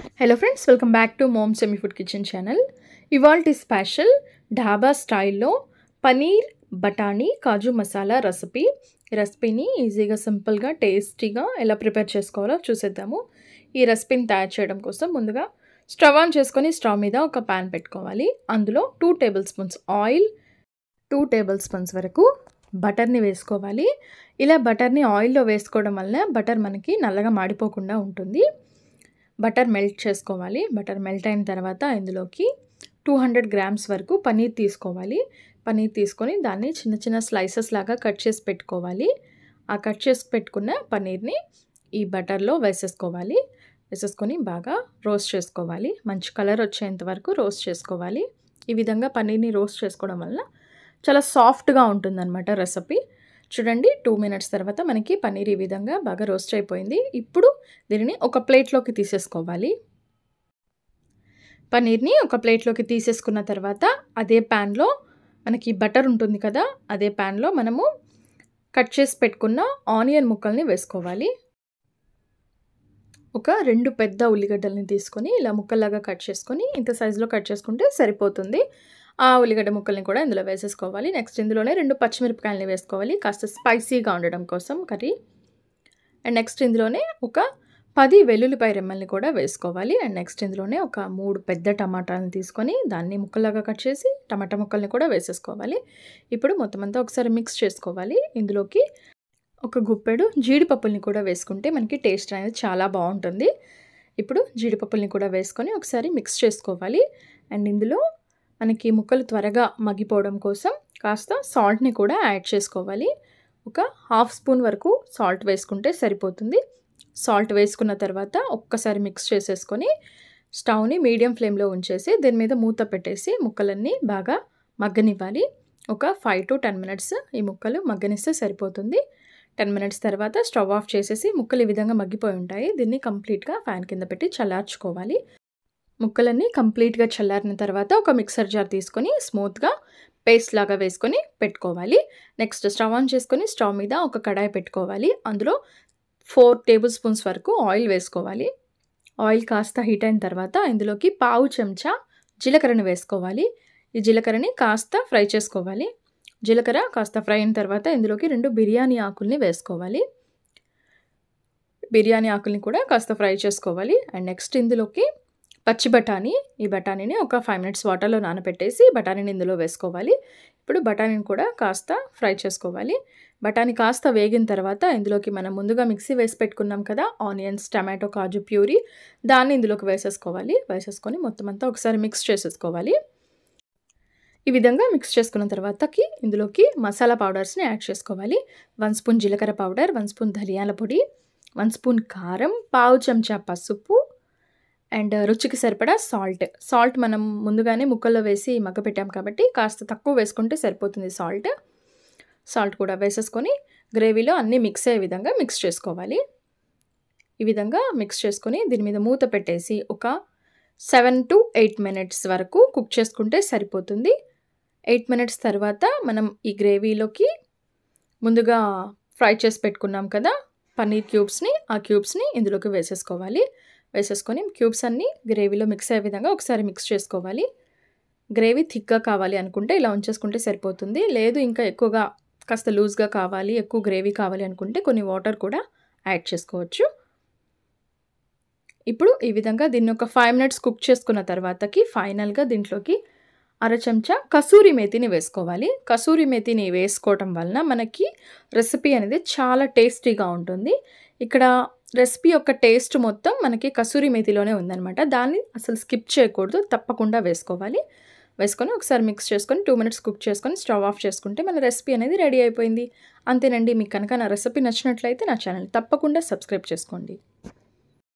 Hello friends, welcome back to mom semi food kitchen channel. ఇవాల్టి special dhaba స్టైల్లో పనీర్ బఠానీ కాజు masala recipe. ఈ రెసిపీని ఈజీగా సింపుల్గా టేస్టీగా ఎలా ప్రిపేర్ చేసుకోవాలో చూసేద్దాము. ఈ రెసిపీని తయారు చేయడం కోసం ముందుగా స్టవ్ ఆన్ చేసుకొని స్టవ్ మీద ఒక ప్యాన్ పెట్టుకోవాలి. అందులో 2 table spoons oil, 2 table spoons వరకు బటర్ని వేసుకోవాలి. ఇలా బటర్ని ఆయిల్లో వేసుకోవడం వల్ల బటర్ మనకి నల్లగా మాడిపోకుండా ఉంటుంది. బటర్ మెల్ట్ చేసుకోవాలి. బటర్ మెల్ట్ అయిన తర్వాత ఇందులోకి 200 గ్రామ్స్ వరకు పనీర్ తీసుకోవాలి. పనీర్ తీసుకొని దాన్ని చిన్న చిన్న స్లైసెస్ లాగా కట్ చేసి పెట్టుకోవాలి. ఆ కట్ చేసి పెట్టుకున్న పనీర్ని ఈ బటర్లో వేసేసుకోవాలి. వేసేసుకొని బాగా రోస్ట్ చేసుకోవాలి. మంచి కలర్ వచ్చేంత వరకు రోస్ట్ చేసుకోవాలి. ఈ విధంగా పనీర్ని రోస్ట్ చేసుకోవడం వల్ల చాలా సాఫ్ట్గా ఉంటుందన్నమాట రెసిపీ. చూడండి, 2 మినిట్స్ తర్వాత మనకి పనీర్ ఈ విధంగా బాగా రోస్ట్ అయిపోయింది. ఇప్పుడు దీనిని ఒక ప్లేట్లోకి తీసేసుకోవాలి. పనీర్ని ఒక ప్లేట్లోకి తీసేసుకున్న తర్వాత అదే ప్యాన్లో మనకి బటర్ ఉంటుంది కదా, అదే ప్యాన్లో మనము కట్ చేసి పెట్టుకున్న ఆనియన్ ముక్కల్ని వేసుకోవాలి. ఒక 2 పెద్ద ఉల్లిగడ్డల్ని తీసుకొని ఇలా ముక్కల్లాగా కట్ చేసుకొని ఇంత సైజులో కట్ చేసుకుంటే సరిపోతుంది. ఆ ఉల్లిగడ్డ ముక్కల్ని కూడా ఇందులో వేసేసుకోవాలి. నెక్స్ట్ ఇందులోనే 2 పచ్చిమిరపకాయలని వేసుకోవాలి, కాస్త స్పైసీగా ఉండడం కోసం కర్రీ. అండ్ నెక్స్ట్ ఇందులోనే ఒక 10 వెల్లుల్లిపాయ రెమ్మల్ని కూడా వేసుకోవాలి. అండ్ నెక్స్ట్ ఇందులోనే ఒక 3 పెద్ద టమాటాలను తీసుకొని దాన్ని ముక్కలాగా కట్ చేసి టమాటా ముక్కల్ని కూడా వేసేసుకోవాలి. ఇప్పుడు మొత్తం అంతా ఒకసారి మిక్స్ చేసుకోవాలి. ఇందులోకి ఒక గుప్పెడు జీడిపప్పుల్ని కూడా వేసుకుంటే మనకి టేస్ట్ అనేది చాలా బాగుంటుంది. ఇప్పుడు జీడిపప్పుల్ని కూడా వేసుకొని ఒకసారి మిక్స్ చేసుకోవాలి. అండ్ ఇందులో మనకి ముక్కలు త్వరగా మగ్గిపోవడం కోసం కాస్త సాల్ట్ని కూడా యాడ్ చేసుకోవాలి. ఒక 1/2 స్పూన్ వరకు సాల్ట్ వేసుకుంటే సరిపోతుంది. సాల్ట్ వేసుకున్న తర్వాత ఒక్కసారి మిక్స్ చేసేసుకొని స్టవ్ని మీడియం ఫ్లేమ్లో ఉంచేసి దీని మీద మూత పెట్టేసి ముక్కలన్నీ బాగా మగ్గనివ్వాలి. ఒక 5 to 10 మినిట్స్ ఈ ముక్కలు మగ్గనిస్తే సరిపోతుంది. 10 మినిట్స్ తర్వాత స్టవ్ ఆఫ్ చేసేసి ముక్కలు ఈ విధంగా మగ్గిపోయి ఉంటాయి. దీన్ని కంప్లీట్గా ఫ్యాన్ కింద పెట్టి చల్లార్చుకోవాలి. ముక్కలన్నీ కంప్లీట్గా చల్లారిన తర్వాత ఒక మిక్సర్ జార్ తీసుకొని స్మూత్గా పేస్ట్ లాగా వేసుకొని పెట్టుకోవాలి. నెక్స్ట్ స్టవ్ ఆన్ చేసుకొని స్టవ్ మీద ఒక కడాయి పెట్టుకోవాలి. అందులో 4 టేబుల్ స్పూన్స్ వరకు ఆయిల్ వేసుకోవాలి. ఆయిల్ కాస్త హీట్ అయిన తర్వాత ఇందులోకి 1/2 చెంచా జీలకర్రని వేసుకోవాలి. ఈ జీలకర్రని కాస్త ఫ్రై చేసుకోవాలి. జీలకర్ర కాస్త ఫ్రై అయిన తర్వాత ఇందులోకి 2 బిర్యానీ ఆకుల్ని వేసుకోవాలి. బిర్యానీ ఆకుల్ని కూడా కాస్త ఫ్రై చేసుకోవాలి. అండ్ నెక్స్ట్ ఇందులోకి పచ్చి బఠానీ, ఈ బఠానీని ఒక 5 మినిట్స్ వాటర్లో నానబెట్టేసి బఠానీని ఇందులో వేసుకోవాలి. ఇప్పుడు బఠానీని కూడా కాస్త ఫ్రై చేసుకోవాలి. బఠానీ కాస్త వేగిన తర్వాత ఇందులోకి మనం ముందుగా మిక్సీ వేసి పెట్టుకున్నాం కదా ఆనియన్స్, టమాటో, కాజు ప్యూరీ, దాన్ని ఇందులోకి వేసేసుకోవాలి. వేసేసుకొని మొత్తం అంతా ఒకసారి మిక్స్ చేసేసుకోవాలి. ఈ విధంగా మిక్స్ చేసుకున్న తర్వాతకి ఇందులోకి మసాలా పౌడర్స్ని యాడ్ చేసుకోవాలి. 1 స్పూన్ జీలకర్ర పౌడర్, 1 స్పూన్ ధనియాల పొడి, 1 స్పూన్ కారం, 1/2 చెంచా పసుపు అండ్ రుచికి సరిపడా సాల్ట్ మనం ముందుగానే ముక్కల్లో వేసి మగ్గపెట్టాం కాబట్టి కాస్త తక్కువ వేసుకుంటే సరిపోతుంది. సాల్ట్ కూడా వేసేసుకొని గ్రేవీలో అన్నీ మిక్స్ అయ్యే విధంగా మిక్స్ చేసుకోవాలి. ఈ విధంగా మిక్స్ చేసుకొని దీని మీద మూత పెట్టేసి ఒక 7 to 8 మినిట్స్ వరకు కుక్ చేసుకుంటే సరిపోతుంది. 8 మినిట్స్ తర్వాత మనం ఈ గ్రేవీలోకి ముందుగా ఫ్రై చేసి పెట్టుకున్నాం కదా పన్నీర్ క్యూబ్స్ని, ఆ క్యూబ్స్ని ఇందులోకి వేసేసుకోవాలి. వేసేసుకొని క్యూబ్స్ అన్నీ గ్రేవీలో మిక్స్ అయ్యే విధంగా ఒకసారి మిక్స్ చేసుకోవాలి. గ్రేవీ థిక్గా కావాలి అనుకుంటే ఇలా ఉంచేసుకుంటే సరిపోతుంది. లేదు ఇంకా ఎక్కువగా కాస్త లూజ్గా కావాలి, ఎక్కువ గ్రేవీ కావాలి అనుకుంటే కొన్ని వాటర్ కూడా యాడ్ చేసుకోవచ్చు. ఇప్పుడు ఈ విధంగా దీన్ని ఒక 5 మినిట్స్ కుక్ చేసుకున్న తర్వాతకి ఫైనల్గా దీంట్లోకి 1/2 చెంచా కసూరి మేతిని వేసుకోవాలి. కసూరి మేతిని వేసుకోవటం వలన మనకి రెసిపీ అనేది చాలా టేస్టీగా ఉంటుంది. ఇక్కడ రెసిపీ యొక్క టేస్ట్ మొత్తం మనకి కసూరి మేతిలోనే ఉందన్నమాట. దాన్ని అసలు స్కిప్ చేయకూడదు, తప్పకుండా వేసుకోవాలి. వేసుకొని ఒకసారి మిక్స్ చేసుకొని 2 మినిట్స్ కుక్ చేసుకొని స్టవ్ ఆఫ్ చేసుకుంటే మన రెసిపీ అనేది రెడీ అయిపోయింది. అంతేనండి. మీకు కనుక నా రెసిపీ నచ్చినట్లయితే నా ఛానల్ తప్పకుండా సబ్స్క్రైబ్ చేసుకోండి.